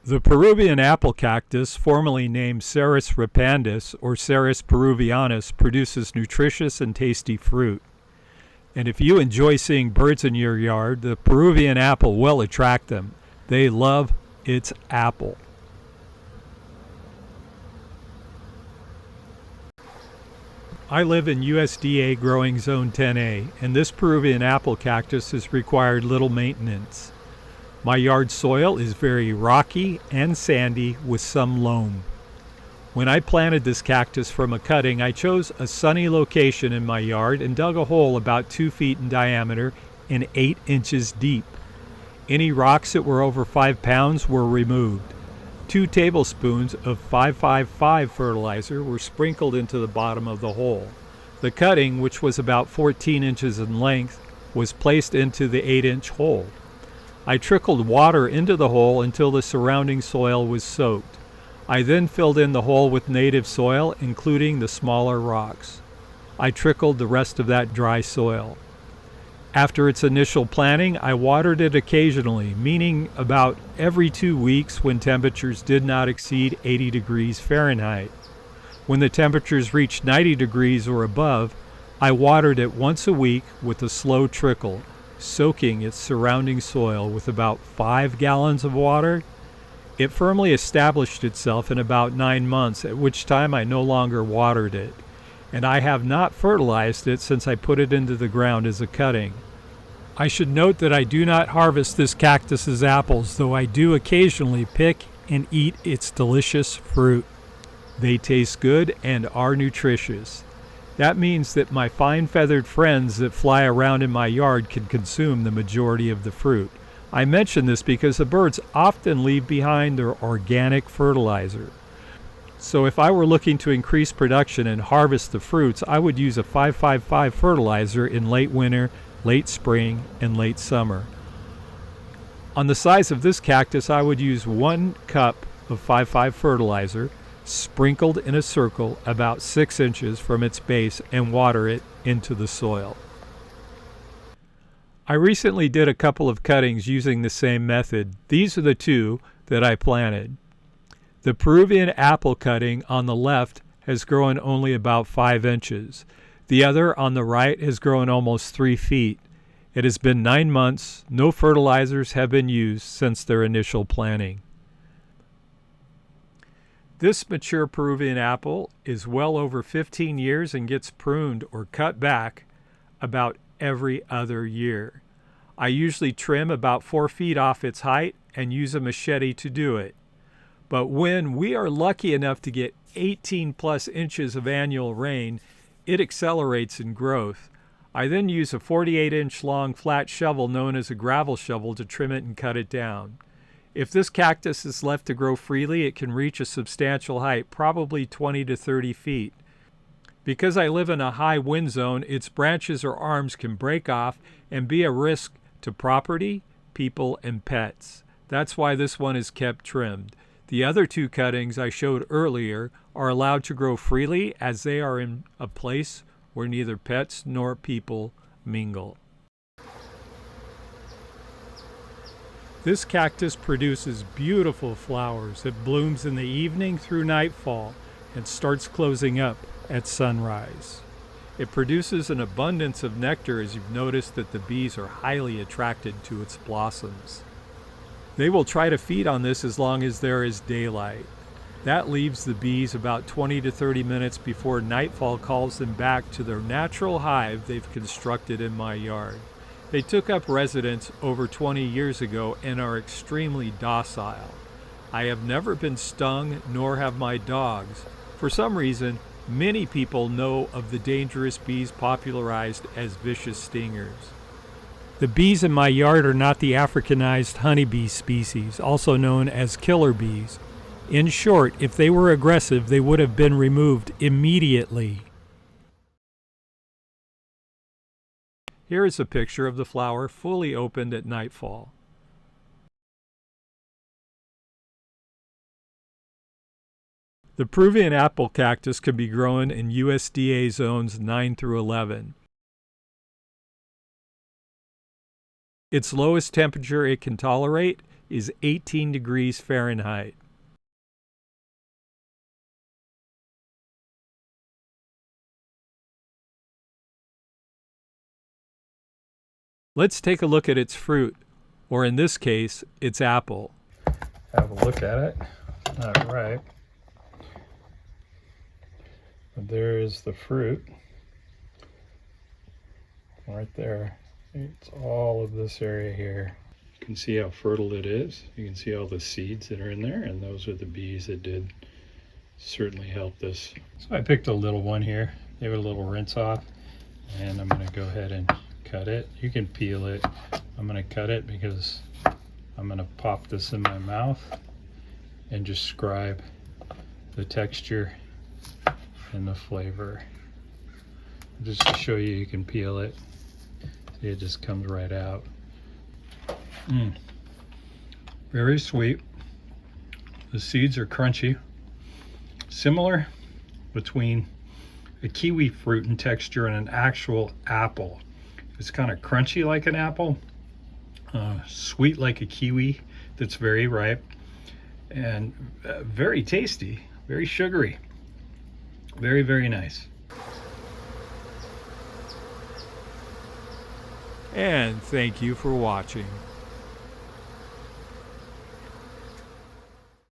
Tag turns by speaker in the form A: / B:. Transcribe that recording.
A: The Peruvian apple cactus, formerly named Cereus Repandus or Cereus Peruvianus, produces nutritious and tasty fruit. And if you enjoy seeing birds in your yard, the Peruvian apple will attract them. They love its apple. I live in USDA Growing Zone 10A, and this Peruvian apple cactus has required little maintenance. My yard soil is very rocky and sandy with some loam. When I planted this cactus from a cutting, I chose a sunny location in my yard and dug a hole about 2 feet in diameter and 8 inches deep. Any rocks that were over 5 pounds were removed. 2 tablespoons of 555 fertilizer were sprinkled into the bottom of the hole. The cutting, which was about 14 inches in length, was placed into the 8-inch hole. I trickled water into the hole until the surrounding soil was soaked. I then filled in the hole with native soil, including the smaller rocks. I trickled the rest of that dry soil. After its initial planting, I watered it occasionally, meaning about every 2 weeks when temperatures did not exceed 80 degrees Fahrenheit. When the temperatures reached 90 degrees or above, I watered it once a week with a slow trickle, soaking its surrounding soil with about 5 gallons of water. It firmly established itself in about 9 months, at which time I no longer watered it, and I have not fertilized it since I put it into the ground as a cutting. I should note that I do not harvest this cactus's apples, though I do occasionally pick and eat its delicious fruit. They taste good and are nutritious. That means that my fine feathered friends that fly around in my yard can consume the majority of the fruit. I mention this because the birds often leave behind their organic fertilizer. So if I were looking to increase production and harvest the fruits, I would use a 555 fertilizer in late winter, late spring, and late summer. On the size of this cactus, I would use 1 cup of 555 fertilizer, sprinkled in a circle about 6 inches from its base, and water it into the soil. I recently did a couple of cuttings using the same method. These are the 2 that I planted. The Peruvian apple cutting on the left has grown only about 5 inches. The other on the right has grown almost 3 feet. It has been 9 months. No fertilizers have been used since their initial planting. This mature Peruvian apple is well over 15 years and gets pruned or cut back about every other year. I usually trim about 4 feet off its height and use a machete to do it. But when we are lucky enough to get 18 plus inches of annual rain, it accelerates in growth. I then use a 48-inch long flat shovel known as a gravel shovel to trim it and cut it down. If this cactus is left to grow freely, it can reach a substantial height, probably 20 to 30 feet. Because I live in a high wind zone, its branches or arms can break off and be a risk to property, people, and pets. That's why this one is kept trimmed. The other 2 cuttings I showed earlier are allowed to grow freely as they are in a place where neither pets nor people mingle. This cactus produces beautiful flowers. It blooms in the evening through nightfall and starts closing up at sunrise. It produces an abundance of nectar, as you've noticed that the bees are highly attracted to its blossoms. They will try to feed on this as long as there is daylight. That leaves the bees about 20 to 30 minutes before nightfall calls them back to their natural hive they've constructed in my yard. They took up residence over 20 years ago and are extremely docile. I have never been stung, nor have my dogs. For some reason, many people know of the dangerous bees popularized as vicious stingers. The bees in my yard are not the Africanized honeybee species, also known as killer bees. In short, if they were aggressive, they would have been removed immediately. Here is a picture of the flower fully opened at nightfall. The Peruvian apple cactus can be grown in USDA zones 9 through 11. Its lowest temperature it can tolerate is 18 degrees Fahrenheit. Let's take a look at its fruit, or in this case, its apple.
B: Have a look at it. Not right. But there is the fruit. Right there. It's all of this area here. You can see how fertile it is. You can see all the seeds that are in there, and those are the bees that did certainly help this. So I picked a little one here. Gave it a little rinse off, and I'm going to go ahead and cut it. You can peel it. I'm going to cut it because I'm going to pop this in my mouth and just describe the texture and the flavor. Just to show you, you can peel it. See, it just comes right out. Very sweet. The seeds are crunchy. Similar between a kiwi fruit in texture and an actual apple. It's kind of crunchy like an apple, sweet like a kiwi that's very ripe, and very tasty, very sugary. Very, very nice.
A: And thank you for watching.